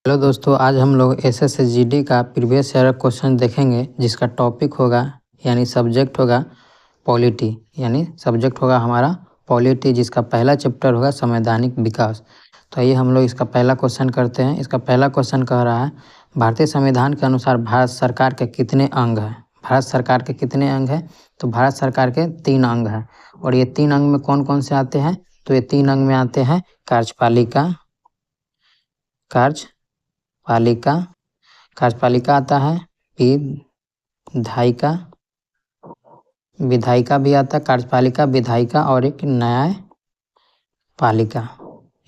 Hello दोस्तों, आज हम लोग एसएससी का प्रीवियस ईयर क्वेश्चन देखेंगे जिसका टॉपिक होगा यानी सब्जेक्ट होगा पॉलिटी। यानी सब्जेक्ट होगा हमारा पॉलिटी, जिसका पहला चैप्टर होगा संवैधानिक विकास। तो आइए हम लोग इसका पहला क्वेश्चन करते हैं। इसका पहला क्वेश्चन कह रहा है, भारतीय संविधान के अनुसार भारत सरकार के कितने अंग हैं। भारत सरकार के कितने अंग हैं? तो भारत सरकार के 3 अंग हैं। और ये 3 अंग में कौन कौन से आते हैं? तो ये 3 अंग में आते हैं कार्यपालिका आता है, विधायिका भी आता है, कार्यपालिका, विधायिका और एक न्यायपालिका।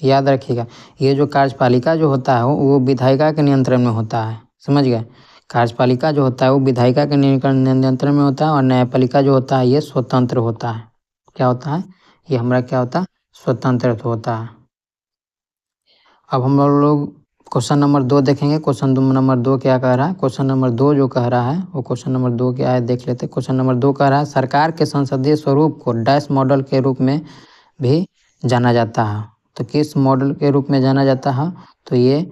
याद रखिएगा, ये जो कार्यपालिका जो होता है वो विधायिका के नियंत्रण में होता है। समझ गए? कार्यपालिका जो होता है वो विधायिका के नियंत्रण में होता है, और न्यायपालिका जो होता है ये स्वतंत्र होता है। क्या होता है? ये हमारा क्या होता है? स्वतंत्र होता है। अब हम लोग क्वेश्चन नंबर 2 देखेंगे। क्वेश्चन नंबर 2 क्या कह रहा है? क्वेश्चन नंबर 2 जो कह रहा है वो क्वेश्चन नंबर 2 क्या है देख लेते हैं। क्वेश्चन नंबर 2 कह रहा है, सरकार के संसदीय स्वरूप को डैश मॉडल के रूप में भी जाना जाता है। तो किस मॉडल के रूप में जाना जाता है? तो ये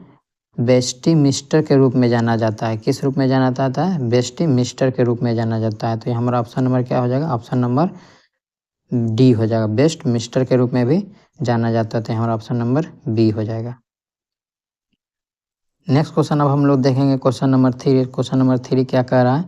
वेस्टमिंस्टर के रूप में जाना जाता है। किस रूप में जाना जाता है? वेस्टमिंस्टर के रूप में जाना जाता है। तो ये हमारा ऑप्शन नंबर क्या हो जाएगा? ऑप्शन नंबर डी हो जाएगा। वेस्टमिंस्टर के रूप में भी जाना जाता है, तो हमारा ऑप्शन नंबर बी हो जाएगा। नेक्स्ट क्वेश्चन अब हम लोग देखेंगे क्वेश्चन नंबर 3। क्वेश्चन नंबर 3 क्या कह रहा है?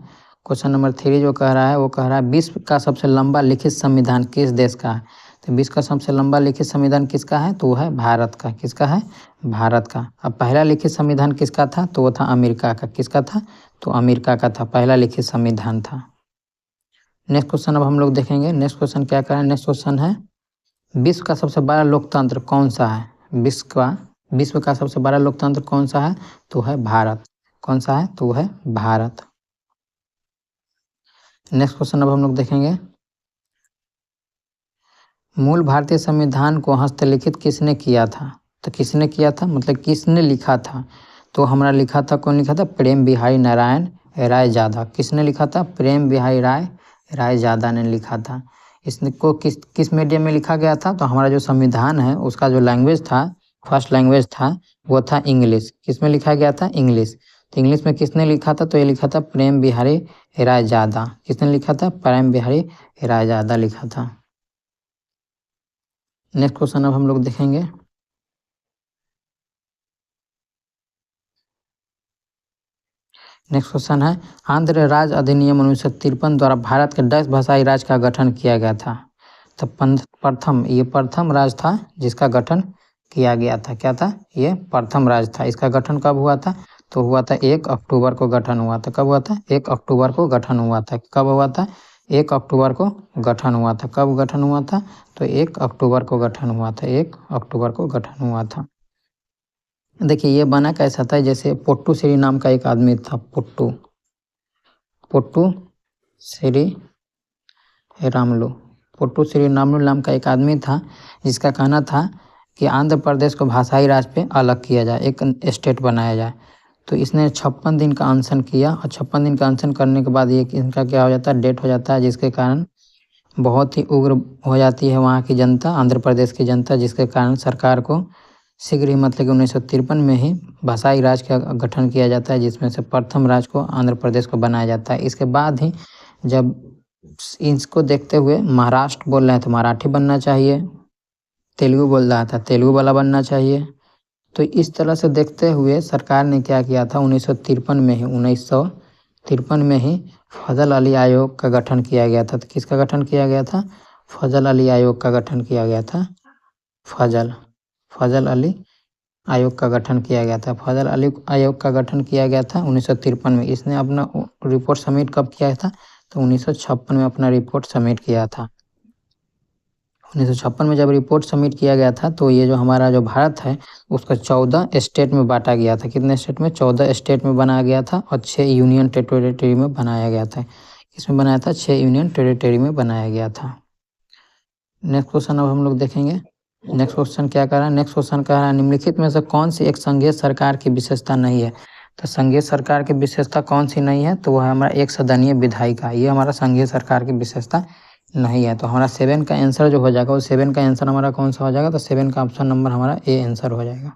क्वेश्चन नंबर 3 जो कह रहा है वो कह रहा है, विश्व का सबसे लंबा लिखित संविधान किस देश का है? तो विश्व का सबसे लंबा लिखित संविधान किसका है? तो वो है भारत का। किसका है? भारत का। अब पहला लिखित संविधान किसका था? तो वो था अमेरिका का। किसका था? तो अमेरिका का था, पहला लिखित संविधान था। नेक्स्ट क्वेश्चन अब हम लोग देखेंगे। नेक्स्ट क्वेश्चन क्या कह रहा है? नेक्स्ट क्वेश्चन है, विश्व का सबसे बड़ा लोकतंत्र कौन सा है? विश्व का सबसे बड़ा लोकतंत्र कौन सा है? तो है भारत। कौन सा है? तो है भारत। नेक्स्ट क्वेश्चन अब हम लोग देखेंगे, मूल भारतीय संविधान को हस्तलिखित किसने किया था? तो किसने किया था मतलब किसने लिखा था? तो हमारा लिखा था, कौन लिखा था? प्रेम बिहारी नारायण रायजादा। किसने लिखा था? प्रेम बिहारी रायजादा ने लिखा था। इसको किस मीडियम में लिखा गया था? तो हमारा जो संविधान है उसका जो लैंग्वेज था, फर्स्ट लैंग्वेज था वो था इंग्लिश। किस में लिखा गया था? इंग्लिश। तो इंग्लिश में किसने लिखा था? तो ये लिखा था प्रेम बिहारी रायजादा। किसने लिखा था? प्रेम बिहारी रायजादा लिखा था। नेक्स्ट क्वेश्चन अब हम लोग देखेंगे। नेक्स्ट क्वेश्चन है, आंध्र राज्य अधिनियम 1953 द्वारा भारत के 10 भाषाई राज्य का गठन किया गया था। तो प्रथम राज्य था जिसका गठन किया गया था। क्या था? ये प्रथम राज्य था। इसका गठन कब हुआ था? तो हुआ था 1 अक्टूबर को गठन हुआ था। कब हुआ था? 1 अक्टूबर को गठन हुआ था। कब हुआ था? 1 अक्टूबर को गठन हुआ था। कब गठन हुआ था? तो 1 अक्टूबर को गठन हुआ था। 1 अक्टूबर को गठन हुआ था। देखिए ये बना कैसा था, जैसे पोट्टू श्री नाम का एक आदमी था। पोट्टू श्री रामुलु नाम का एक आदमी था, जिसका कहना था कि आंध्र प्रदेश को भाषाई राज्य पे अलग किया जाए, एक स्टेट बनाया जाए। तो इसने 56 दिन का अनशन किया, और 56 दिन का अनशन करने के बाद ये इनका क्या हो जाता है? डेथ हो जाता है, जिसके कारण बहुत ही उग्र हो जाती है वहाँ की जनता, आंध्र प्रदेश की जनता, जिसके कारण सरकार को शीघ्र ही मतलब कि 1953 में ही भाषाई राज्य का गठन किया जाता है, जिसमें से प्रथम राज्य को आंध्र प्रदेश को बनाया जाता है। इसके बाद ही जब इसको देखते हुए महाराष्ट्र बोल रहे हैं तो मराठी बनना चाहिए, तेलुगु बोल रहा था तेलुगु वाला बनना चाहिए। तो इस तरह से देखते हुए सरकार ने क्या किया था? 1953 में ही फजल अली आयोग का गठन किया गया था। तो किसका गठन किया गया था? फजल अली आयोग का गठन किया गया था। फजल अली आयोग का गठन किया गया था। फजल अली आयोग का गठन किया गया था 1953 में। इसने अपना रिपोर्ट सबमिट कब किया था? तो 1956 में अपना रिपोर्ट सबमिट किया था। 1956 में जब रिपोर्ट सबमिट किया गया था, तो ये जो हमारा जो भारत है उसका 14 स्टेट में बांटा गया था। कितने स्टेट में? 14 स्टेट में बनाया गया था, और 6 यूनियन टेरिटरी में बनाया गया था। इसमें बनाया था 6 यूनियन टेरिटरी में बनाया गया था। नेक्स्ट क्वेश्चन अब हम लोग देखेंगे। नेक्स्ट क्वेश्चन क्या कह रहा है? नेक्स्ट क्वेश्चन कह रहा है, निम्नलिखित में से कौन सी एक संघीय सरकार की विशेषता नहीं है? तो संघीय सरकार की विशेषता कौन सी नहीं है? तो वह है हमारा एक सदनीय विधायिका। ये हमारा संघीय सरकार की विशेषता नहीं है। तो हमारा 7 का आंसर जो हो जाएगा वो 7 का आंसर हमारा कौन सा हो जाएगा? तो 7 का ऑप्शन नंबर हमारा ए आंसर हो जाएगा।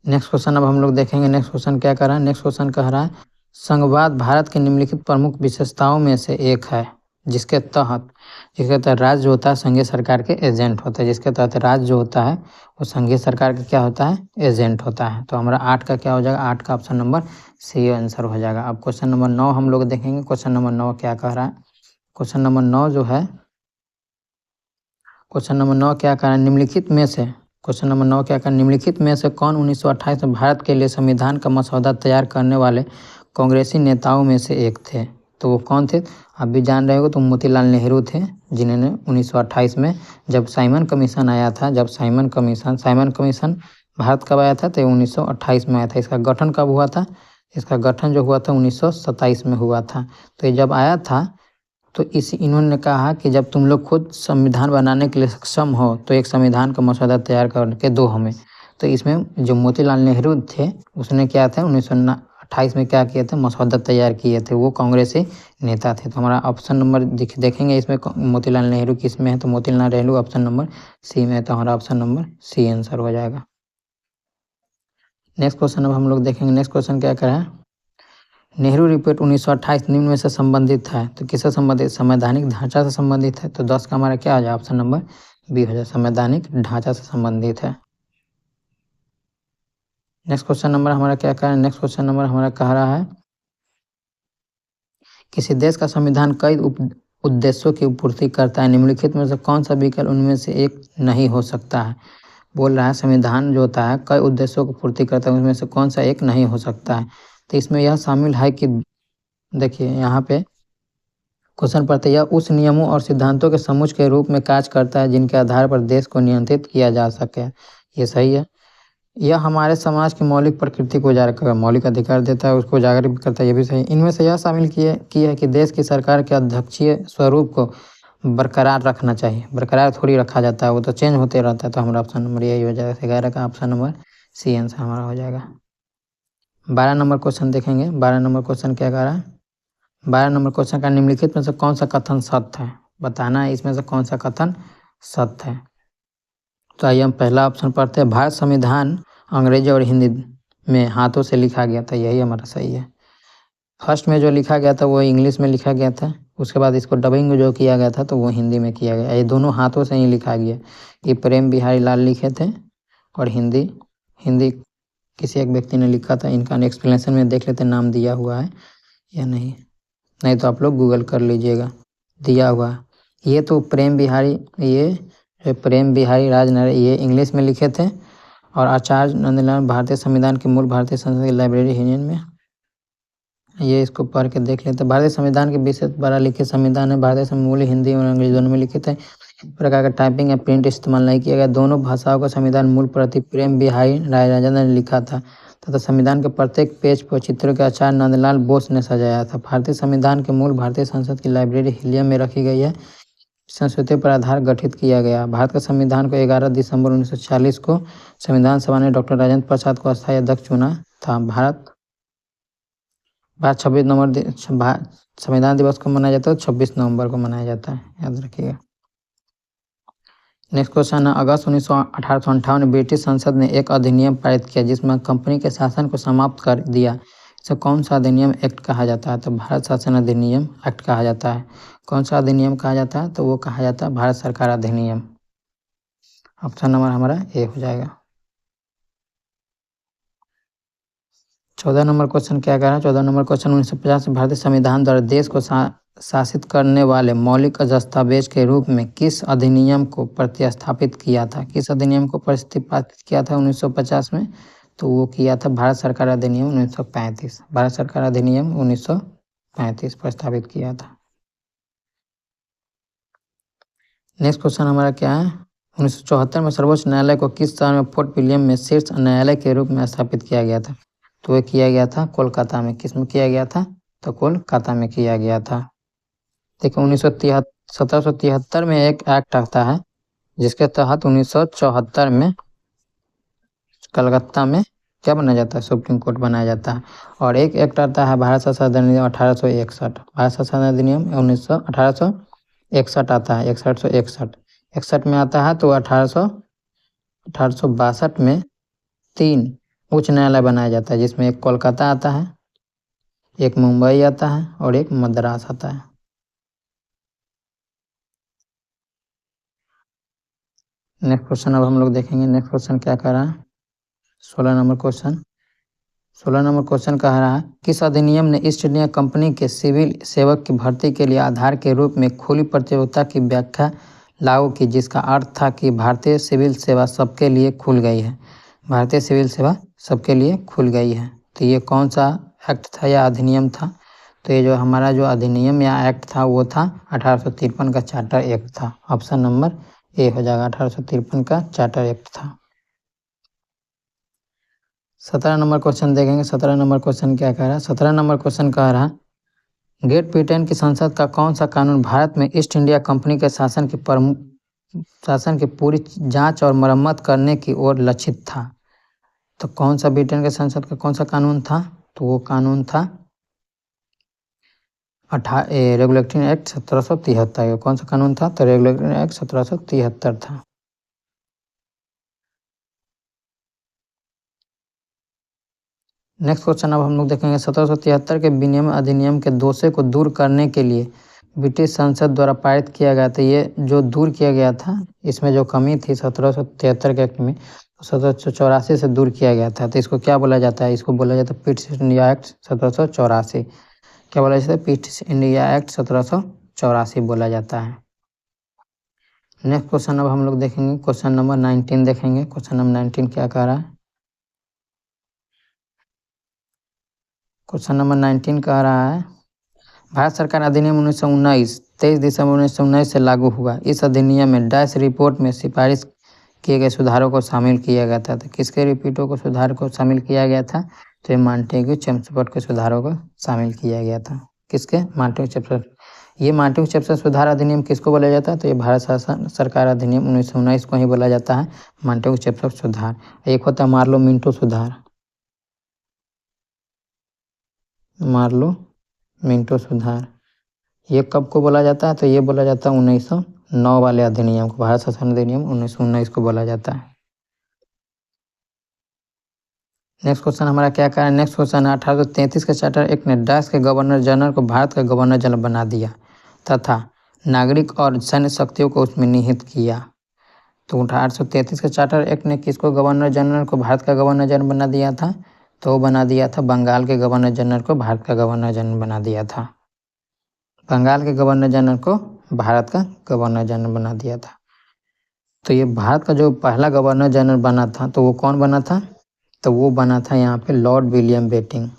नेक्स्ट क्वेश्चन अब हम लोग देखेंगे। नेक्स्ट क्वेश्चन क्या कर रहा है, नेक्स्ट क्वेश्चन कह रहा है संघवाद भारत की निम्नलिखित प्रमुख विशेषताओं में से एक है जिसके तहत राज्य जो होता है संघीय सरकार के एजेंट होता है। जिसके तहत राज्य जो होता है वो संघीय सरकार का क्या होता है, एजेंट होता है। तो हमारा 8 का क्या हो जाएगा, 8 का ऑप्शन नंबर सी आंसर हो जाएगा। अब क्वेश्चन नंबर 9 हम लोग देखेंगे। क्वेश्चन नंबर 9 क्या कह रहा है, क्वेश्चन नंबर 9 जो है, क्वेश्चन नंबर 9 क्या कह रहा है, निम्नलिखित में से, क्वेश्चन नंबर 9 क्या कह रहा है, निम्नलिखित में से कौन 1928 में भारत के लिए संविधान का मसौदा तैयार करने वाले कांग्रेसी नेताओं में से एक थे। तो वो कौन थे, आप भी जान रहे हो, तो मोतीलाल नेहरू थे, जिन्होंने 1928 में जब साइमन कमीशन आया था, जब साइमन कमीशन भारत कब आया था, तो 1928 में आया था। इसका गठन कब हुआ था, इसका गठन जो हुआ था 1927 में हुआ था। तो ये जब आया था तो इन्होंने कहा कि जब तुम लोग खुद संविधान बनाने के लिए सक्षम हो तो एक संविधान का मसौदा तैयार करके दो हमें। तो इसमें जो मोतीलाल नेहरू थे उसने क्या था 1928 में क्या किए थे, मसौदा तैयार किए थे, वो कांग्रेसी नेता थे। तो हमारा ऑप्शन नंबर देखेंगे इसमें मोतीलाल नेहरू किस में है, तो Motilal Nehru option number C में है। तो हमारा ऑप्शन नंबर सी आंसर हो जाएगा। नेक्स्ट क्वेश्चन अब हम लोग देखेंगे। नेक्स्ट क्वेश्चन क्या कह रहा है, नेहरू रिपोर्ट 1928 निम्न में से संबंधित है। तो किससे संबंधित, संवैधानिक ढांचा से संबंधित है। तो 10 का हमारा क्या हो जाए, ऑप्शन नंबर बी हो जाए, संवैधानिक ढांचा से संबंधित है। नेक्स्ट क्वेश्चन नंबर हमारा क्या कह रहा है, नेक्स्ट क्वेश्चन नंबर हमारा कह रहा है किसी देश का संविधान कई उद्देश्यों की पूर्ति करता है, निम्नलिखित में से कौन सा विकल्प उनमें से एक नहीं हो सकता है। बोल रहा है संविधान जो होता है कई उद्देश्यों को पूर्ति करता है, उसमें से कौन सा एक नहीं हो सकता है। तो इसमें यह शामिल है कि देखिए यहाँ पे क्वेश्चन पढ़ते यह उस नियमों और सिद्धांतों के समुच्चय के रूप में कार्य करता है जिनके आधार पर देश को नियंत्रित किया जा सके। ये सही है। यह हमारे समाज की मौलिक प्रकृति को उजागर कर मौलिक अधिकार देता है, उसको उजागर भी करता है, ये भी सही। इनमें से यह शामिल की है कि देश की सरकार के अध्यक्षीय स्वरूप को बरकरार रखना चाहिए। बरकरार थोड़ी रखा जाता है, वो तो चेंज होते रहता है। तो हमारा ऑप्शन नंबर यही हो जाएगा, 11 का ऑप्शन नंबर सी आंसर हमारा हो जाएगा। 12 नंबर क्वेश्चन देखेंगे। 12 नंबर क्वेश्चन क्या कह रहा है, 12 नंबर क्वेश्चन का निम्नलिखित में से कौन सा कथन सत्य है, बताना है इसमें से कौन सा कथन सत्य है। तो आइए हम पहला ऑप्शन पढ़ते हैं, भारत संविधान अंग्रेजी और हिंदी में हाथों से लिखा गया था, यही हमारा सही है। फर्स्ट में जो लिखा गया था वो इंग्लिश में लिखा गया था, उसके बाद इसको डबिंग जो किया गया था तो वो हिंदी में किया गया। ये दोनों हाथों से ही लिखा गया। ये प्रेम बिहारी लाल लिखे थे और हिंदी हिंदी किसी एक व्यक्ति ने लिखा था। इनका एक्सप्लेनेशन में देख लेते नाम दिया हुआ है या नहीं, नहीं तो आप लोग गूगल कर लीजिएगा, दिया हुआ। ये तो प्रेम बिहारी, ये प्रेम बिहारी राजनरे ये इंग्लिश में लिखे थे और आचार्य नंदलाल भारतीय संविधान के मूल भारतीय संसद की लाइब्रेरी यूनियन में, ये इसको पढ़ के देख लेते हैं। भारतीय संविधान के विषय द्वारा लिखे संविधान है, भारतीय मूल हिंदी और अंग्रेजी दोनों में लिखे थे। प्रकार का टाइपिंग या प्रिंट इस्तेमाल नहीं किया गया। दोनों भाषाओं का संविधान मूल प्रति प्रेम बिहारी राजनरे ने लिखा था तथा संविधान के प्रत्येक पेज पर चित्रों के आचार्य नंदलाल बोस ने सजाया था। भारतीय संविधान के मूल भारतीय संसद की लाइब्रेरी हिलियम में रखी गई है। संस्कृति पर आधार गठित किया गया। भारत का संविधान को 11 दिसंबर 1940 को संविधान सभा ने डॉक्टर राजेंद्र प्रसाद को अस्थायी अध्यक्ष चुना था। भारत 26 नवंबर संविधान दिवस को मनाया जाता है, 26 नवंबर को मनाया जाता है, याद रखिएगा। नेक्स्ट क्वेश्चन है, अगस्त 1858 में ब्रिटिश संसद ने एक अधिनियम पारित किया जिसमें कंपनी के शासन को समाप्त कर दिया। इसे कौन सा अधिनियम एक्ट कहा जाता है, तो भारत शासन अधिनियम एक्ट कहा जाता है। कौन सा अधिनियम कहा जाता है, तो वो कहा जाता है भारत सरकार अधिनियम। ऑप्शन नंबर हमारा ए हो जाएगा। 14 नंबर क्वेश्चन क्या कह रहा है, 14 नंबर क्वेश्चन 1950 में भारतीय संविधान द्वारा देश को शासित करने वाले मौलिक दस्तावेज के रूप में किस अधिनियम को प्रतिस्थापित किया था। किस अधिनियम को प्रतिस्थापित किया था 1950 में, तो वो किया था भारत सरकार अधिनियम 1935। भारत सरकार अधिनियम 1935 प्रस्तावित किया था। नेक्स्ट क्वेश्चन हमारा क्या है, 1974 में सर्वोच्च न्यायालय को किस शहर में फोर्ट विलियम में शीर्ष न्यायालय के रूप में स्थापित किया गया था, तो ये किया गया था कोलकाता में। किस में किया गया था, तो कोलकाता में किया गया था। देखो 1773 में एक एक्ट आता है जिसके तहत 1974 में कलकत्ता में क्या बनाया जाता है, सुप्रीम कोर्ट बनाया जाता है। और एक एक्ट आता है भारत शासन अधिनियम 1861। भारत शासन अधिनियम 1861 आता है, 61 में आता है। तो 1862 में 3 उच्च न्यायालय बनाया जाता है, जिसमें एक कोलकाता आता है, एक मुंबई आता है और एक मद्रास आता है। नेक्स्ट क्वेश्चन अब हम लोग देखेंगे। नेक्स्ट क्वेश्चन क्या कह रहा है? 16 नंबर क्वेश्चन कह रहा है, किस अधिनियम ने ईस्ट इंडिया कंपनी के सिविल सेवक की भर्ती के लिए आधार के रूप में खुली प्रतियोगिता की व्याख्या लागू की, जिसका अर्थ था कि भारतीय सिविल सेवा सबके लिए खुल गई है। भारतीय सिविल सेवा सबके लिए खुल गई है। तो ये कौन सा एक्ट था या अधिनियम था? तो ये जो हमारा जो अधिनियम या एक्ट था वो था 1853 का चार्टर एक्ट था। ऑप्शन नंबर ए हो जाएगा, 1853 का चार्टर एक्ट था। 17 नंबर क्वेश्चन देखेंगे। 17 नंबर क्वेश्चन क्या कह रहा है? 17 नंबर क्वेश्चन कह रहा है, ग्रेट ब्रिटेन की संसद का कौन सा कानून भारत में ईस्ट इंडिया कंपनी के शासन की पूरी जांच और मरम्मत करने की ओर लक्षित था? तो कौन सा ब्रिटेन के संसद का कौन सा कानून था? तो वो कानून था रेगुलेटरी एक्ट 1773। कौन सा कानून था? तो रेगुलेटरी एक्ट 1773 था। नेक्स्ट क्वेश्चन अब हम लोग देखेंगे। 1773 के विनिमय अधिनियम के दोषे को दूर करने के लिए ब्रिटिश संसद द्वारा पारित किया गया था। ये जो दूर किया गया था, इसमें जो कमी थी 1773 के एक्ट में, 1784 से दूर किया गया था। तो इसको क्या बोला जाता है? इसको बोला जाता है ब्रिटिश इंडिया एक्ट 1784। क्या बोला जाता है? ब्रिटिश इंडिया एक्ट 1784 बोला जाता है। नेक्स्ट क्वेश्चन अब हम लोग देखेंगे। क्वेश्चन नंबर 19 देखेंगे। क्वेश्चन नंबर 19 क्या कह रहा है? क्वेश्चन नंबर 19 कह रहा है, भारत सरकार अधिनियम 1919 23 दिसंबर 1919 से लागू हुआ। इस अधिनियम में डैश रिपोर्ट में सिफारिश किए गए सुधारों को शामिल किया गया था। तो किसके रिपोर्टों को सुधार को शामिल किया गया था? तो ये मॉन्टेग्यू चेम्सफोर्ड के सुधारों को शामिल किया गया था। किसके? Montagu Chelmsford. ये मॉन्टेग्यू चेम्सफोर्ड सुधार अधिनियम किसको बोला जाता है? तो ये भारत सरकार अधिनियम 1919 को ही बोला जाता है, मॉन्टेग्यू चेम्सफोर्ड सुधार। एक होता है मार्लो मिंटो सुधार, मार्लो मिंटो सुधार। ये कब को बोला जाता है? तो ये बोला जाता है 1909 वाले अधिनियम को, भारत शासन अधिनियम 1919 को बोला जाता है। नेक्स्ट क्वेश्चन हमारा क्या कह रहा है? नेक्स्ट क्वेश्चन है, 1833 के चार्टर एक्ट ने डैश के गवर्नर जनरल को भारत का गवर्नर जनरल बना दिया तथा नागरिक और सैन्य शक्तियों को उसमें निहित किया। तो 1833 के चार्टर एक्ट ने किसको गवर्नर जनरल को भारत का गवर्नर जनरल बना दिया था? तो बना दिया था बंगाल के गवर्नर जनरल को भारत का गवर्नर जनरल बना दिया था। बंगाल के गवर्नर जनरल को भारत का गवर्नर जनरल बना दिया था। तो ये भारत का जो पहला गवर्नर जनरल बना था, तो वो कौन बना था? तो वो बना था यहाँ पे Lord William Bentinck.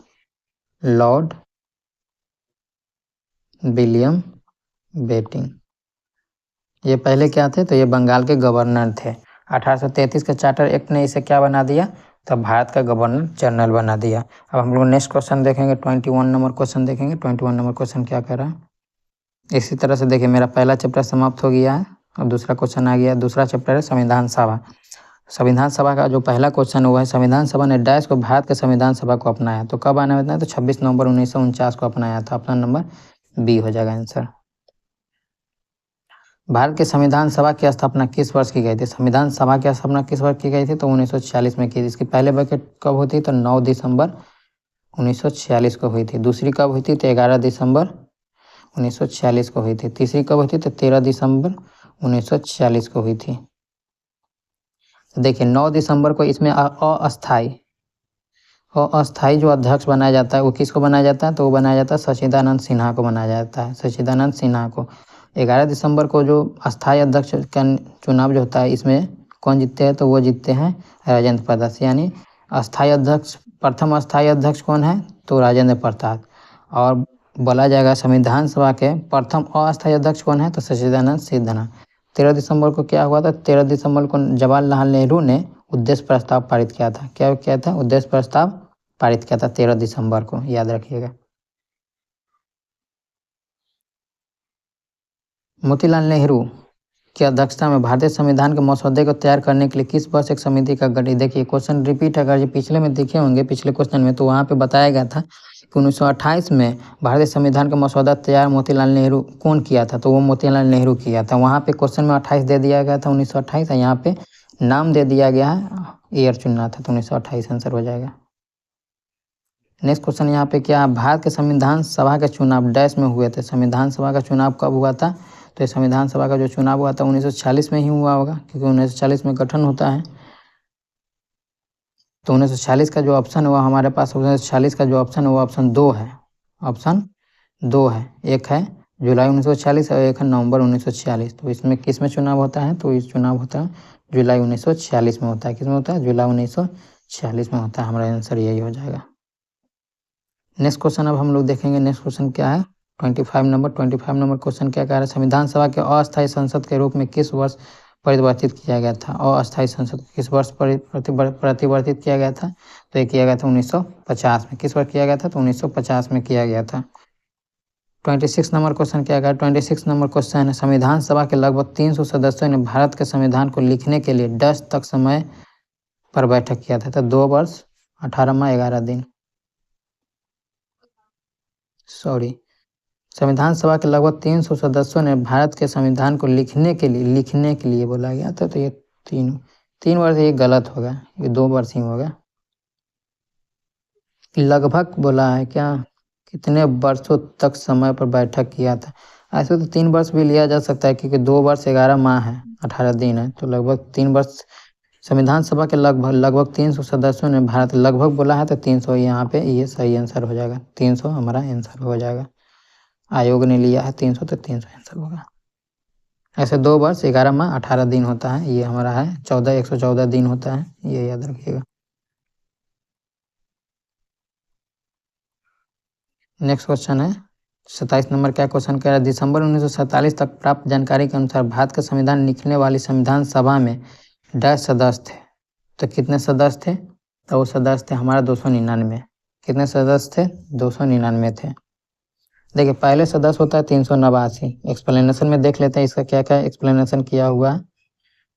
Lord William Bentinck ये पहले क्या थे? तो ये बंगाल के गवर्नर थे। 1833 के चार्टर एक्ट ने इसे क्या बना दिया? तो भारत का गवर्नर जनरल बना दिया। अब हम लोग नेक्स्ट क्वेश्चन देखेंगे। 21 नंबर क्वेश्चन देखेंगे। 21 नंबर क्वेश्चन क्या कह रहा है? इसी तरह से देखिए, मेरा पहला चैप्टर समाप्त हो गया है और दूसरा क्वेश्चन आ गया। दूसरा चैप्टर है संविधान सभा। संविधान सभा का जो पहला क्वेश्चन हुआ है, संविधान सभा ने डैश को भारत के संविधान सभा को अपनाया। तो कब आना है? तो 26 नवंबर 1949 को अपनाया था। अपना नंबर बी हो जाएगा आंसर। भारत के संविधान सभा की स्थापना किस वर्ष की गई थी? संविधान सभा की स्थापना किस वर्ष की गई थी? तो 1946 में की थी। इसकी पहले बैठक कब हुई थी? तो 9 दिसंबर 1946 को हुई थी। दूसरी कब हुई थी? तो 11 दिसंबर 1946 को हुई थी। तीसरी कब हुई थी? तो 13 दिसंबर 1946 को हुई थी। तो देखिए 9 दिसंबर को इसमें अस्थाई जो अध्यक्ष बनाया जाता है वो किसको बनाया जाता है? तो वो बनाया जाता है सच्चिदानंद सिन्हा को बनाया जाता है, सच्चिदानंद सिन्हा को। 11 दिसंबर को जो अस्थाई अध्यक्ष का चुनाव जो होता है, इसमें कौन जीतते हैं? तो वो जीतते हैं राजेंद्र प्रसाद। यानी अस्थाई अध्यक्ष, प्रथम अस्थाई अध्यक्ष कौन है? तो राजेंद्र प्रसाद। और बोला जाएगा संविधान सभा के प्रथम अस्थाई अध्यक्ष कौन है? तो सच्चिदानंद सिन्हा। 13 दिसंबर को क्या हुआ था? 13 दिसंबर को जवाहरलाल नेहरू ने उद्देश्य प्रस्ताव पारित किया था। क्या किया था? उद्देश्य प्रस्ताव पारित किया था 13 दिसंबर को, याद रखिएगा। मोतीलाल नेहरू की अध्यक्षता में भारतीय संविधान के मसौदे को तैयार करने के लिए किस वर्ष एक समिति का गठन? देखिए क्वेश्चन रिपीट अगर ये पिछले में देखे होंगे, पिछले क्वेश्चन में, तो वहाँ पे बताया गया था कि 1928 में भारतीय संविधान का मसौदा तैयार मोतीलाल नेहरू कौन किया था? तो वो मोतीलाल नेहरू किया था। वहाँ पे क्वेश्चन में 28 दे दिया गया था 1928, यहाँ पे नाम दे दिया गया है ईयर चुनना था, तो 1928 आंसर हो जाएगा। नेक्स्ट क्वेश्चन यहाँ पे क्या, भारत के संविधान सभा के चुनाव डैश में हुए थे। संविधान सभा का चुनाव कब हुआ था, तो ये संविधान सभा का जो चुनाव हुआ था 1946 में ही हुआ होगा, क्योंकि 1940 में गठन होता है। तो 1946 का जो ऑप्शन हुआ हमारे पास, 1946 का जो ऑप्शन है वो ऑप्शन 2 है। ऑप्शन 2 है, एक है जुलाई 1946 और एक है नवंबर 1946। तो इसमें किस में चुनाव होता है, तो इस चुनाव होता है जुलाई 1946 में होता है। किस में होता है, जुलाई 1946 में होता है। हमारा आंसर यही हो जाएगा। नेक्स्ट क्वेश्चन अब हम लोग देखेंगे। नेक्स्ट क्वेश्चन क्या है, 25 नंबर क्वेश्चन क्या कह रहा है, संविधान सभा के अस्थायी संसद के रूप में किस वर्ष परिवर्तित किया गया था। अस्थायी संसद किस वर्ष परिवर्तित किया गया था, तो ये किया गया था 1950 में। किस वर्ष किया गया था, तो 1950 में किया गया था। 26 नंबर क्वेश्चन क्या है, 26 नंबर क्वेश्चन है, संविधान सभा के लगभग 300 सदस्यों ने भारत के संविधान को लिखने के लिए 10 तक समय पर बैठक किया था। तो 2 वर्ष 18 माह 11 दिन, संविधान सभा के लगभग 300 सदस्यों ने भारत के संविधान को लिखने के लिए बोला गया था। तो ये 3 वर्ष, ये गलत होगा, ये 2 वर्ष ही होगा। लगभग बोला है क्या, कितने वर्षों तक समय पर बैठक किया था। ऐसे तो 3 वर्ष भी लिया जा सकता है, क्योंकि 2 वर्ष 11 माह है, 18 दिन है, तो लगभग 3 वर्ष। संविधान सभा के लगभग 300 सदस्यों ने भारत, लगभग बोला है तो 300 यहाँ पे ये सही आंसर हो जाएगा। 300 हमारा आंसर हो जाएगा। आयोग ने लिया है 300, तो 300 आंसर होगा। ऐसे 2 वर्ष 11 माह 18 दिन होता है, ये हमारा है 114 दिन होता है, ये याद रखिएगा। नेक्स्ट क्वेश्चन है 27 नंबर, क्या क्वेश्चन कह रहा है, दिसंबर 1947 तक प्राप्त जानकारी के अनुसार भारत का संविधान लिखने वाली संविधान सभा में डैश सदस्य थे। तो कितने सदस्य थे, तो वो सदस्य थे हमारा 299। कितने सदस्य थे, 299 थे। देखिए पहले सदस्य होता है 389। एक्सप्लेनेशन में देख लेते हैं इसका क्या क्या एक्सप्लेनेशन किया हुआ है।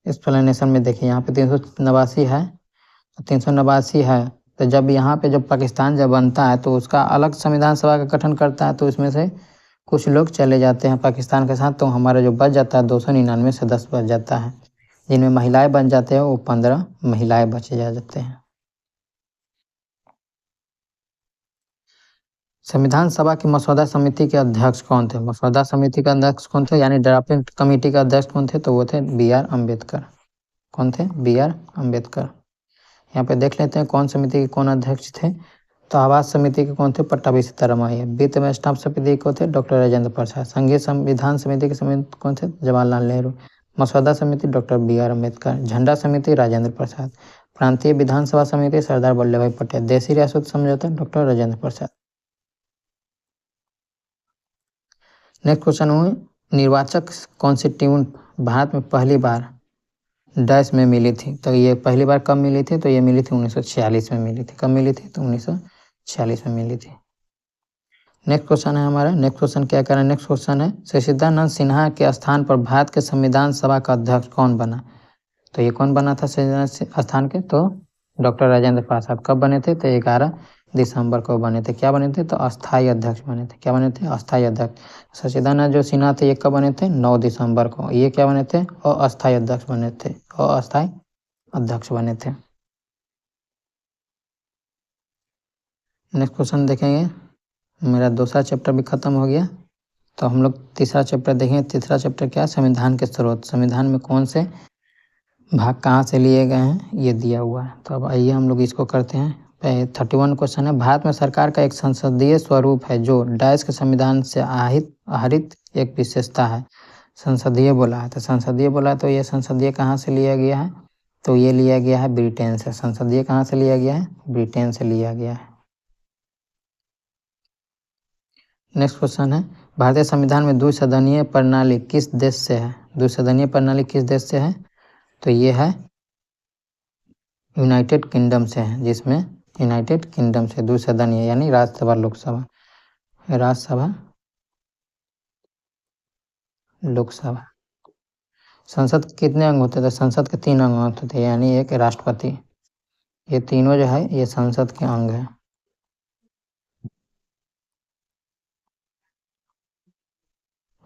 एक्सप्लेनेशन में देखिए यहाँ पे 389 है, तो 389 है, तो जब यहाँ पे जब पाकिस्तान जब बनता है तो उसका अलग संविधान सभा का गठन करता है, तो इसमें से कुछ लोग चले जाते हैं पाकिस्तान के साथ, तो हमारा जो बच जाता है 299 सदस्य बच जाता है, जिनमें महिलाएं बन जाते हैं वो 15 महिलाएं बचे जा जाते हैं। संविधान सभा की मसौदा समिति के अध्यक्ष कौन थे, मसौदा समिति का अध्यक्ष कौन थे, यानी ड्राफ्टिंग कमेटी का अध्यक्ष कौन थे, तो वो थे B.R. अम्बेडकर। कौन थे, B.R. अम्बेडकर। यहाँ पे देख लेते हैं कौन समिति के कौन अध्यक्ष थे, तो आवास समिति के कौन थे, पट्टाभी सीतारामैया। वित्त में स्टाम्प समिति को थे डॉक्टर राजेंद्र प्रसाद। संघीय संविधान समिति के समिति कौन थे, जवाहरलाल नेहरू। मसौदा समिति डॉक्टर B.R. अम्बेडकर। झंडा समिति राजेंद्र प्रसाद। प्रांतीय विधानसभा समिति सरदार वल्लभ भाई पटेल। देशी रियासत समझौता doctor Rajendra Prasad. Next question हुए, निर्वाचक कॉन्स्टिट्यूंट भारत में पहली बार डैश में मिली थी। तो ये पहली बार कब मिली थी, तो ये मिली थी 1946 में मिली थी। कब मिली थी, तो 1946 में मिली थी। नेक्स्ट क्वेश्चन है हमारा, नेक्स्ट क्वेश्चन क्या कह रहा है, नेक्स्ट क्वेश्चन है सचिदानंद सिन्हा के स्थान पर भारत के संविधान सभा का अध्यक्ष कौन बना। तो ये कौन बना था सचिदानंद स्थान के, तो डॉक्टर राजेंद्र प्रसाद। कब बने थे, तो 11 दिसंबर को बने थे। क्या बने थे, तो अस्थायी अध्यक्ष बने थे। क्या बने थे, अस्थायी अध्यक्ष। सचिदानंद जो सिन्हा थे ये कब बने थे, 9 दिसंबर को। ये क्या बने थे, अस्थायी अध्यक्ष बने थे, अस्थायी अध्यक्ष बने थे। नेक्स्ट क्वेश्चन देखेंगे, मेरा दूसरा चैप्टर भी खत्म हो गया, तो हम लोग तीसरा चैप्टर देखेंगे। तीसरा चैप्टर क्या है, संविधान के स्रोत। संविधान में कौन से भाग कहाँ से लिए गए हैं ये दिया हुआ है। तो अब आइए हम लोग इसको करते हैं। 31 क्वेश्चन है, भारत में सरकार का एक संसदीय स्वरूप है जो डैश के संविधान से आहरित एक विशेषता है। संसदीय बोला है, तो संसदीय बोला है, तो ये संसदीय कहाँ से लिया गया है, तो ये लिया गया है ब्रिटेन से। संसदीय कहाँ से लिया गया है, ब्रिटेन से लिया गया है। नेक्स्ट क्वेश्चन है, भारतीय संविधान में द्विसदनीय प्रणाली किस देश से है। द्विसदनीय प्रणाली किस देश से है, तो ये है यूनाइटेड किंगडम से है, जिसमें यूनाइटेड किंगडम से द्विसदनीय यानी राज्यसभा लोकसभा, राज्यसभा लोकसभा। संसद के कितने अंग होते थे, संसद के 3 अंग होते थे, यानी एक राष्ट्रपति। ये तीनों जो है ये संसद के अंग है।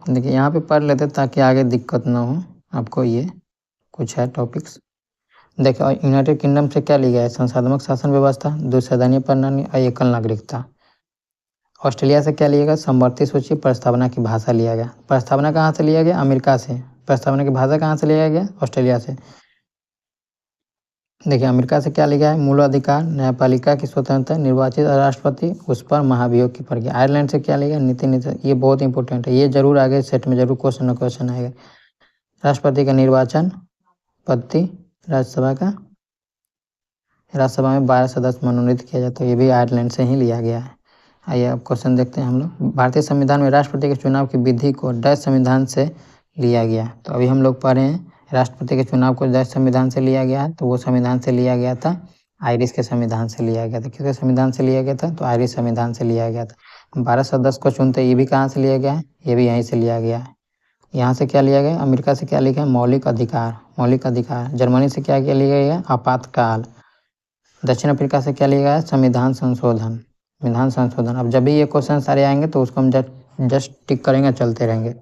देखिए यहाँ पे पढ़ लेते ताकि आगे दिक्कत ना हो आपको, ये कुछ है टॉपिक्स। देखो यूनाइटेड किंगडम से क्या लिया है, संसाधनक शासन व्यवस्था, द्विसदनीय प्रणाली और एकल नागरिकता। ऑस्ट्रेलिया से क्या लिया गया, समवर्ती सूची प्रस्तावना की भाषा लिया गया। प्रस्तावना कहाँ से लिया गया, अमेरिका से। प्रस्तावना की भाषा कहाँ से लिया गया, ऑस्ट्रेलिया से। देखिए अमेरिका से क्या लिखा है, मूल अधिकार, न्यायपालिका की स्वतंत्रता, निर्वाचित राष्ट्रपति, उस पर महाभियोग की प्रक्रिया। आयरलैंड से क्या लिखा, नीति नीति, ये बहुत इंपॉर्टेंट है, ये जरूर आगे सेट में जरूर क्वेश्चन आएगा। राष्ट्रपति का निर्वाचन, पद्धति, राज्यसभा में 12 सदस्य मनोनीत किया जाता है, ये भी आयरलैंड से ही लिया गया है। आइए अब क्वेश्चन देखते हैं हम लोग। भारतीय संविधान में राष्ट्रपति के चुनाव की विधि को डच संविधान से लिया गया। तो अभी हम लोग पढ़ रहे हैं राष्ट्रपति के चुनाव को डच संविधान से लिया गया है, तो वो संविधान से लिया गया था आयरिश के संविधान से लिया गया था। किसके संविधान से लिया गया था, तो आयरिश संविधान से लिया गया था। 12 सदस्य को चुनते, ये भी कहाँ से लिया गया है, ये भी यहीं से लिया गया है। यहाँ से क्या लिया गया, अमेरिका से क्या लिखा है, मौलिक अधिकार, मौलिक अधिकार। जर्मनी से क्या क्या लिया गया, आपातकाल। दक्षिण अफ्रीका से क्या लिया गया है, संविधान संशोधन, संविधान संशोधन। अब जब भी ये क्वेश्चन सारे आएंगे तो उसको हम जस्ट टिक करेंगे, चलते रहेंगे।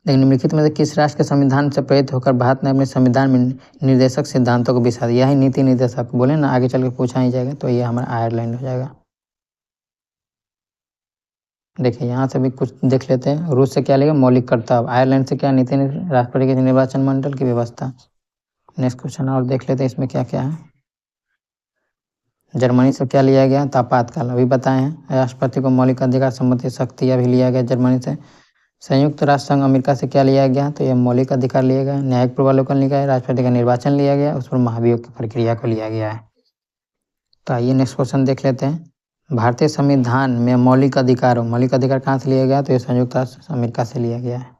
लेकिन निम्नलिखित में से किस राष्ट्र के संविधान से प्रेरित होकर भारत ने अपने संविधान में निर्देशक सिद्धांतों को विस्तार दिया है, नीति निर्देशक बोले ना, आगे चल के पूछा ही जाएगा, तो ये हमारा आयरलैंड हो जाएगा। देखिए यहाँ से भी कुछ देख लेते हैं। रूस से क्या लेगा, मौलिक कर्तव्य। आयरलैंड से क्या, नीति राष्ट्रपति के निर्वाचन मंडल की व्यवस्था। नेक्स्ट क्वेश्चन और देख लेते हैं इसमें क्या क्या है। जर्मनी से क्या लिया गया, आपातकाल, अभी बताए हैं। राष्ट्रपति को मौलिक अधिकार संबंधी शक्तियाँ भी लिया गया जर्मनी से। संयुक्त राष्ट्र संघ अमेरिका से क्या लिया गया, तो ये मौलिक अधिकार लिया गया। न्यायिक पूर्वावलोकन लिया गया, राष्ट्रपति का निर्वाचन लिया गया, उस पर महाभियोग की प्रक्रिया को लिया गया है। तो आइए नेक्स्ट क्वेश्चन देख लेते हैं। भारतीय संविधान में मौलिक अधिकार कहाँ से लिया गया, तो ये संयुक्त राष्ट्र अमेरिका से लिया गया है।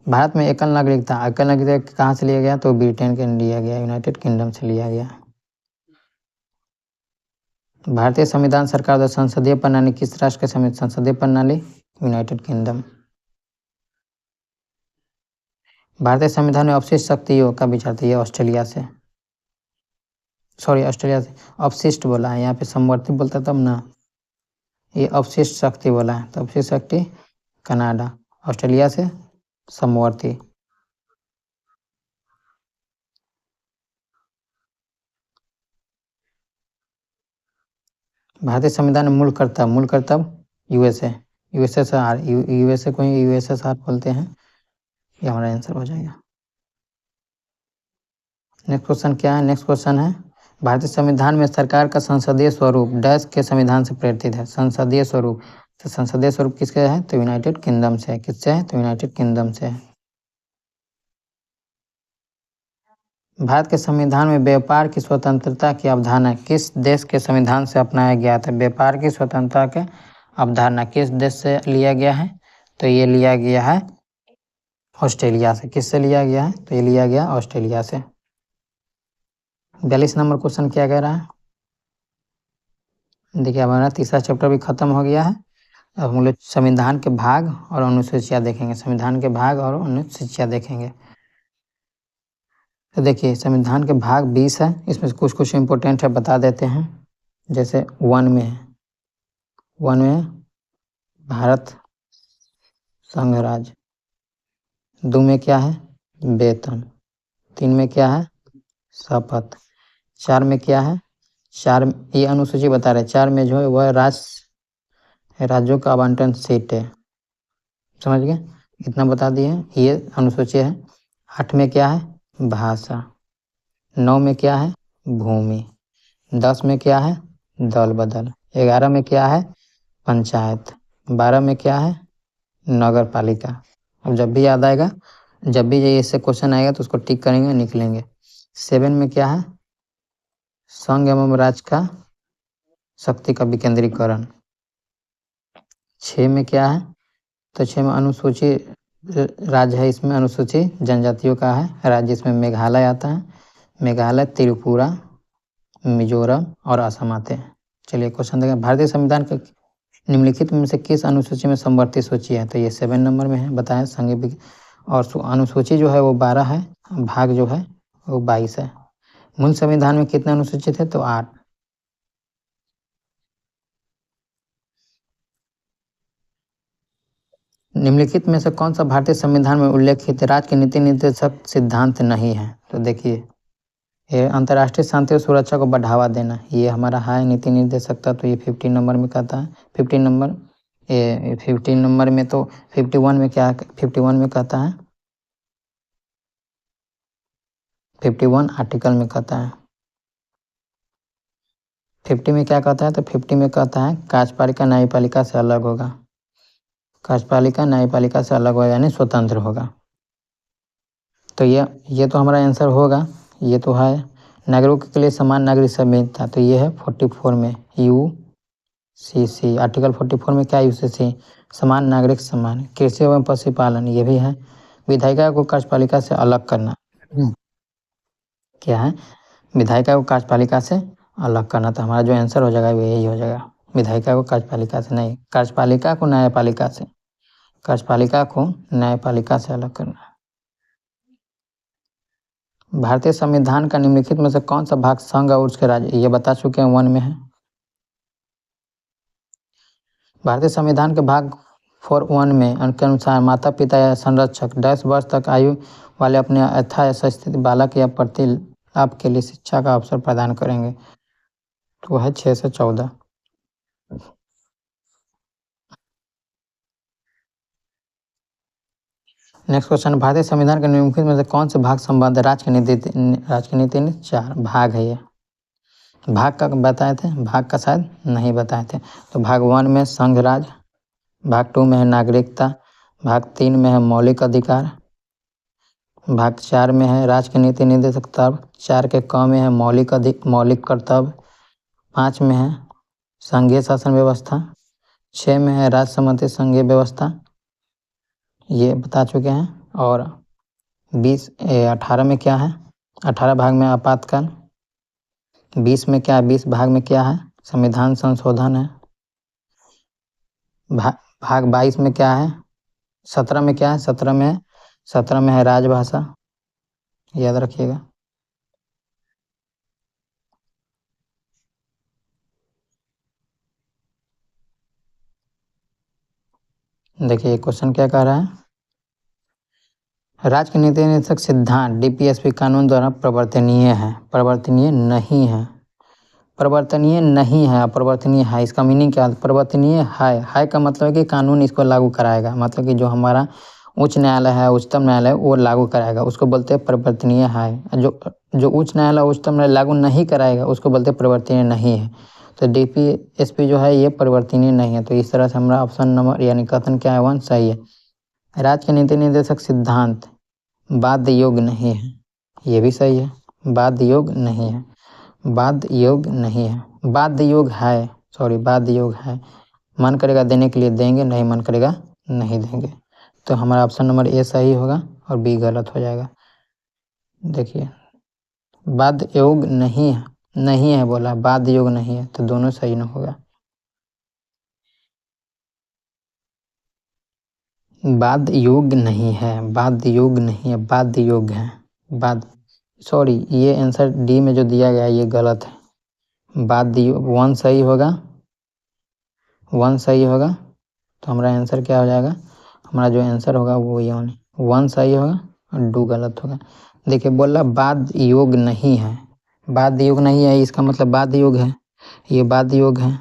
भारत में एकल नागरिकता कहाँ से लिया गया, तो ब्रिटेन के लिया गया, यूनाइटेड किंगडम से लिया गया। भारतीय संविधान सरकार द्वारा संसदीय प्रणाली किस राष्ट्र के समिति, संसदीय प्रणाली, यूनाइटेड किंगडम। भारतीय संविधान में अपशिष्ट शक्तियों का विचार था, ये ऑस्ट्रेलिया से, ऑस्ट्रेलिया से। अपशिष्ट बोला है, यहाँ पे समवर्ती बोलता तब ना, ये अपशिष्ट शक्ति बोला है, तो अपशिष्ट शक्ति कनाडा, ऑस्ट्रेलिया से समवर्ती। भारतीय संविधान में मूल कर्तव्य यूएसए को यूएसएसआर बोलते हैं, ये हमारा आंसर हो जाएगा। नेक्स्ट क्वेश्चन क्या है, नेक्स्ट क्वेश्चन है भारतीय संविधान में सरकार का संसदीय स्वरूप डच के संविधान से प्रेरित है। संसदीय स्वरूप, तो संसदीय स्वरूप किसके है, तो यूनाइटेड किंगडम से है। किससे है, तो यूनाइटेड किंगडम से है। भारत के संविधान में व्यापार की स्वतंत्रता की अवधारणा किस देश के संविधान से अपनाया गया था। व्यापार की स्वतंत्रता के अवधारणा किस देश से लिया गया है, तो ये लिया गया है ऑस्ट्रेलिया से। किससे लिया गया है, तो ये लिया गया ऑस्ट्रेलिया से। 42 नंबर क्वेश्चन क्या कह रहा है, देखिए हमारा तीसरा चैप्टर भी खत्म हो गया है। अब हम लोग संविधान के भाग और अनुसूचियाँ देखेंगे, संविधान के भाग और अनुसूचियाँ देखेंगे। तो देखिए संविधान के भाग 20 है, इसमें से कुछ कुछ इम्पोर्टेंट है, बता देते हैं। जैसे 1 में है, 1 में भारत संघ राज्य, 2 में क्या है, वेतन, 3 में क्या है, शपथ, 4 में क्या है, 4 ये अनुसूची बता रहे, 4 में जो है वह राज्यों का आवंटन सीट है, समझ गए, इतना बता दिए, ये अनुसूची है। 8 में क्या है, भाषा, 9 में क्या है, भूमि, 10 में क्या है, दल बदल, 11 में क्या है, पंचायत, 12 में क्या है, नगर पालिका। अब जब भी याद आएगा, जब भी ये इससे क्वेश्चन आएगा तो उसको टिक करेंगे, निकलेंगे। 7 में क्या है, संघ एवं राज्य का शक्ति का विकेंद्रीकरण। 6 में क्या है, तो 6 में अनुसूची राज्य है, इसमें अनुसूची जनजातियों का है राज्य, इसमें मेघालय आता है, मेघालय, त्रिपुरा, मिजोरम और असम आते हैं। चलिए क्वेश्चन देखें, भारतीय संविधान के निम्नलिखित में से किस अनुसूची में समवर्ती सूची है, तो ये 7 नंबर में है, बताएं संघ। और अनुसूची जो है वो 12 है, भाग जो है वो 22 है। मूल संविधान में कितने अनुसूचित है, तो 8। निम्नलिखित में से कौन सा भारतीय संविधान में उल्लेखित राज्य के नीति निर्देशक सिद्धांत नहीं है? तो देखिए, ये अंतर्राष्ट्रीय शांति और सुरक्षा को बढ़ावा देना, ये हमारा है नीति निर्देशकता, तो ये 15 नंबर में कहता है। 15 नंबर, ये 15 नंबर में तो 51 में क्या, 51 में कहता है, 51 आर्टिकल में कहता है। 50 में क्या कहता है? तो 50 में कहता है कार्यपालिका न्यायपालिका से अलग होगा, कार्यपालिका न्यायपालिका से अलग होगा, यानी स्वतंत्र होगा। तो ये तो हमारा आंसर होगा। ये तो है नागरिकों के लिए समान नागरिक संहिता, तो ये है 44 में UCC, आर्टिकल 44 में क्या UCC, समान नागरिक समान। कृषि एवं पशुपालन, ये भी है। विधायिका को कार्यपालिका से अलग करना, क्या है? विधायिका को कार्यपालिका से अलग करना, तो हमारा जो आंसर हो जाएगा वो यही हो जाएगा, विधायिका को कार्यपालिका से नहीं, कार्यपालिका को न्यायपालिका से, कार्यपालिका को न्यायपालिका से अलग करना। भारतीय संविधान का निम्नलिखित में से कौन सा भाग संघ और उसके राज्य, ये बता चुके हैं 1 में है। भारतीय संविधान के भाग 4(1) में के अनुसार माता पिता या संरक्षक 10 वर्ष तक आयु वाले अपने यथास्थिति बालक या प्रतिलाभ के लिए शिक्षा का अवसर प्रदान करेंगे, तो है 6 से 14। नेक्स्ट क्वेश्चन, भारतीय संविधान के निम्नलिखित में से कौन से भाग संबंध राज्य की नीति 4 भाग है। ये भाग का बताए थे, भाग का शायद नहीं बताए थे। तो भाग 1 में संघ राज, भाग 2 में है नागरिकता, भाग 3 में है मौलिक अधिकार, भाग 4 में है राज्य की नीति निर्देशक तत्व, 4 के क में है मौलिक कर्तव्य, 5 में है संघीय शासन व्यवस्था, 6 में है राज्य सम्मति संघीय व्यवस्था, ये बता चुके हैं। और 18 में क्या है, 18 भाग में आपातकाल, 20 में क्या है, 20 भाग में क्या है, संविधान संशोधन है। भाग 22 में क्या है, 17 में क्या है, 17 में है राजभाषा, याद रखिएगा। देखिए क्वेश्चन क्या कह रहा है, राज्य के नीति निर्देशक सिद्धांत DPSP कानून द्वारा प्रवर्तनीय है, प्रवर्तनीय नहीं है, परिवर्तनीय नहीं है, अपरिवर्तनीय है। इसका मीनिंग क्या है, परिवर्तनीय है का मतलब है कि कानून इसको लागू कराएगा, मतलब कि जो हमारा उच्च न्यायालय है, उच्चतम न्यायालय, वो लागू कराएगा, उसको बोलते हैं परिवर्तनीय है। जो उच्च न्यायालय उच्चतम न्यायालय लागू नहीं कराएगा उसको बोलते हैं परिवर्तनीय नहीं है। तो DPSP जो है ये परिवर्तनीय नहीं है, तो इस तरह से हमारा ऑप्शन नंबर यानी कथन क्या है 1 सही है। राज्य के नीति निर्देशक सिद्धांत बाध्य योग्य नहीं है, ये भी सही है, बाध्य योग्य नहीं है, बाध्य योग्य नहीं है, बाध्य योग्य है, सॉरी बाध्य योग्य है। मन करेगा देने के लिए देंगे, नहीं मन करेगा नहीं देंगे, तो हमारा ऑप्शन नंबर A सही होगा और B गलत हो जाएगा। देखिए बाध्य योग्य नहीं है बोला, बाध्य योग्य नहीं है, तो दोनों सही न होगा। बाध्य योग्य नहीं है, बाध्य योग्य नहीं है, बाध्य योग्य है, सॉरी ये आंसर D में जो दिया गया ये गलत है। बाध्य 1 सही होगा, 1 सही होगा, तो हमारा आंसर क्या हो जाएगा, हमारा जो आंसर होगा वो ये 1 सही होगा और 2 गलत होगा। देखिए बोला बाध्य योग्य नहीं है, बाध्य योग्य नहीं है, इसका मतलब बाध्य योग्य है, ये बाध्य योग्य है,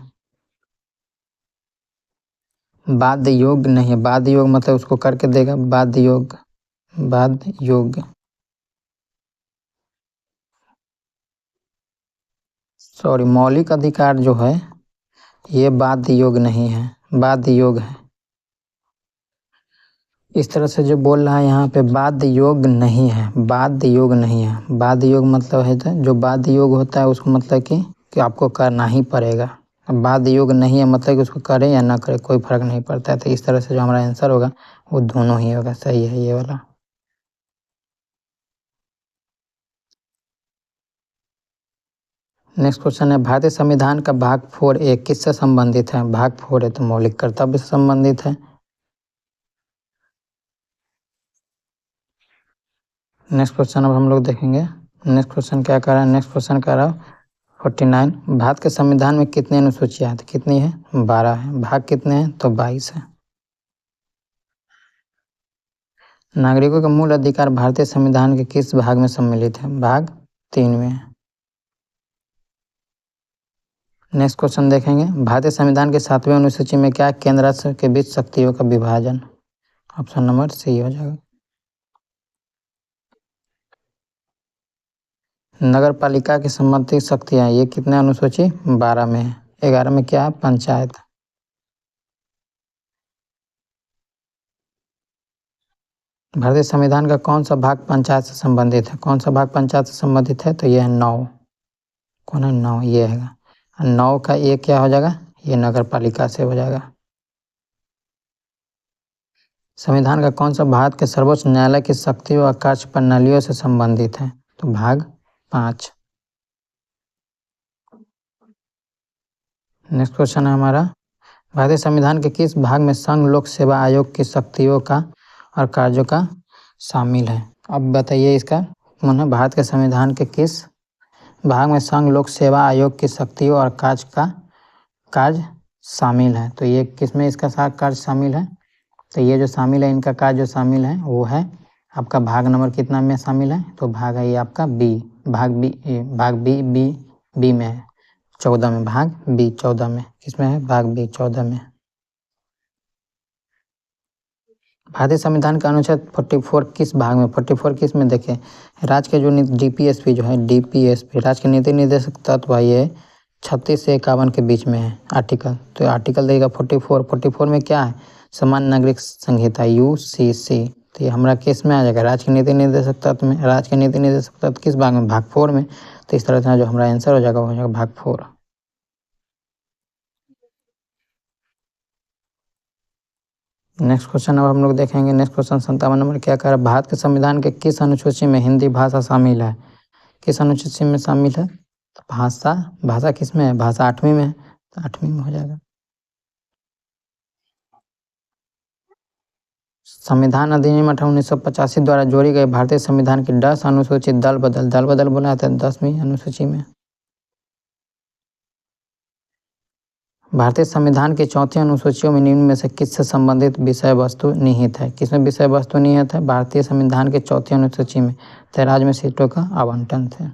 बाध्य योग्य नहीं है, बाध्य योग्य मतलब उसको करके देगा, बाध्य योग्य सॉरी मौलिक अधिकार जो है ये बाध्य योग्य नहीं है, बाध्य योग्य है। इस तरह से जो बोल रहा है यहाँ पे बाध्य योग्य नहीं है, बाध्य योग्य नहीं है, बाध्य योग्य मतलब है तो जो बाध्य योग्य होता है उसको मतलब कि आपको करना ही पड़ेगा। बाध्य योग्य नहीं है मतलब कि उसको करे या ना करे कोई फर्क नहीं पड़ता है। तो इस तरह से जो हमारा आंसर होगा वो दोनों ही होगा, सही है ये वाला। नेक्स्ट क्वेश्चन है भारतीय संविधान का भाग 4A किससे संबंधित है। भाग 4 है तो मौलिक कर्तव्य से संबंधित है। नेक्स्ट क्वेश्चन अब हम लोग देखेंगे। नेक्स्ट क्वेश्चन क्या कर रहा है, नेक्स्ट क्वेश्चन कह रहा है 49 भारत के संविधान में कितनी अनुसूचियां हैं, तो कितनी है 12 है। भाग कितने हैं तो 22 है। नागरिकों के मूल अधिकार भारतीय संविधान के किस भाग में सम्मिलित है? भाग 3 में। नेक्स्ट क्वेश्चन देखेंगे, भारतीय संविधान के 7वें अनुसूची में क्या केंद्र राज्य के बीच शक्तियों का विभाजन? ऑप्शन नंबर सी हो जाएगा। नगर पालिका की संबंधित शक्तियाँ, ये कितने अनुसूची? 12 में है। 11 में क्या है? पंचायत। भारतीय संविधान का कौन सा भाग पंचायत से संबंधित है? कौन सा भाग पंचायत से संबंधित है? तो यह है 9। कौन है? 9 ये है। 9 का ये क्या हो जाएगा? ये नगर पालिका से हो जाएगा। संविधान का कौन सा भारत के सर्वोच्च न्यायालय की शक्तियों और कार्य प्रणालियों से संबंधित है? तो भाग 5। नेक्स्ट क्वेश्चन है हमारा, भारतीय संविधान के किस भाग में संघ लोक सेवा आयोग की शक्तियों का और कार्यों का शामिल है? अब बताइए इसका मतलब, भारत के संविधान के किस भाग में संघ लोक सेवा आयोग की शक्तियों और कार्य शामिल है? तो ये किस में इसका कार्य शामिल है? तो ये जो शामिल है, इनका कार्य जो शामिल है वो है आपका भाग नंबर कितना में शामिल है? तो भाग है ये आपका बी, भाग बी में है, 14 में, भाग बी 14 में। किसमें है? भाग बी 14 में। भारतीय संविधान का अनुच्छेद 44 किस भाग में? 44 किस में? देखें, राज्य के जो डीपीएसपी जो है, डीपीएसपी राज्य के नीति निर्देशक तत्व है, ये 36 से 51 के बीच में है आर्टिकल। तो आर्टिकल देगा 44 में क्या है? सामान्य नागरिक संहिता यूसीसी। तो ये हमारा केस में आ जाएगा राज्य के नीति निर्देशक तत्व में। राज्य के नीति निर्देशक तत्व किस भाग में? भाग 4 में। तो इस तरह से जो हमारा आंसर हो जाएगा वो हो जाएगा भाग 4। नेक्स्ट क्वेश्चन अब हम लोग देखेंगे। नेक्स्ट क्वेश्चन 57 नंबर क्या कह रहा है, भारत के संविधान के किस अनुसूची में हिंदी भाषा शामिल है? किस अनुसूची में शामिल है? तो भाषा किस में है? भाषा 8वीं में है, तो 8वीं में हो जाएगा। संविधान अधिनियम 1985 द्वारा जोड़ी गई भारतीय संविधान की 10 अनुसूची दल बदल बोला था 10वीं अनुसूची में। भारतीय संविधान की 4थी अनुसूचियों में निम्न में से किससे संबंधित विषय वस्तु निहित है? किसमें विषय वस्तु निहित है? भारतीय संविधान के 4थी अनुसूची में, तो राज्य में सीटों का आवंटन थे।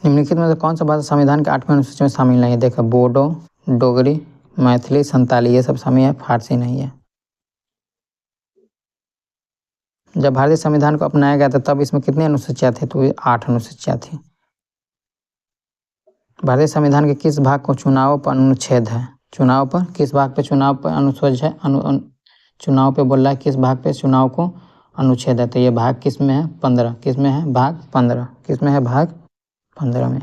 निम्नलिखित में से कौन सा भाषा संविधान के 8वें अनुसूची में शामिल नहीं है? देखो, बोडो, डोगरी, मैथिली, संताली, ये सब शामिल है, फारसी नहीं है। जब भारतीय संविधान को अपनाया गया था तब इसमें कितनी अनुसूचियाँ थी? तो 8 अनुसूचियाँ थी। भारतीय संविधान के किस भाग को चुनाव पर अनुच्छेद है? चुनाव पर किस भाग पे चुनाव पर अनुच्छेद है? चुनाव पे बोल रहा है किस भाग पे चुनाव को अनुच्छेद है? तो ये भाग किस में है? 15। किस में है? भाग 15। किस में है? भाग 15 में।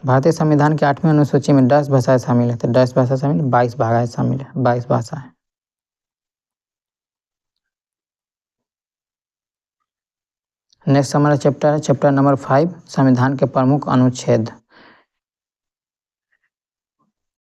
भारतीय संविधान की 8वीं अनुसूची में 10 भाषाएं शामिल है, तो 10 भाषा शामिल, 22 भाषाएं शामिल है, 22 भाषा है। नेक्स्ट हमारा चैप्टर है चैप्टर नंबर 5, संविधान के प्रमुख अनुच्छेद।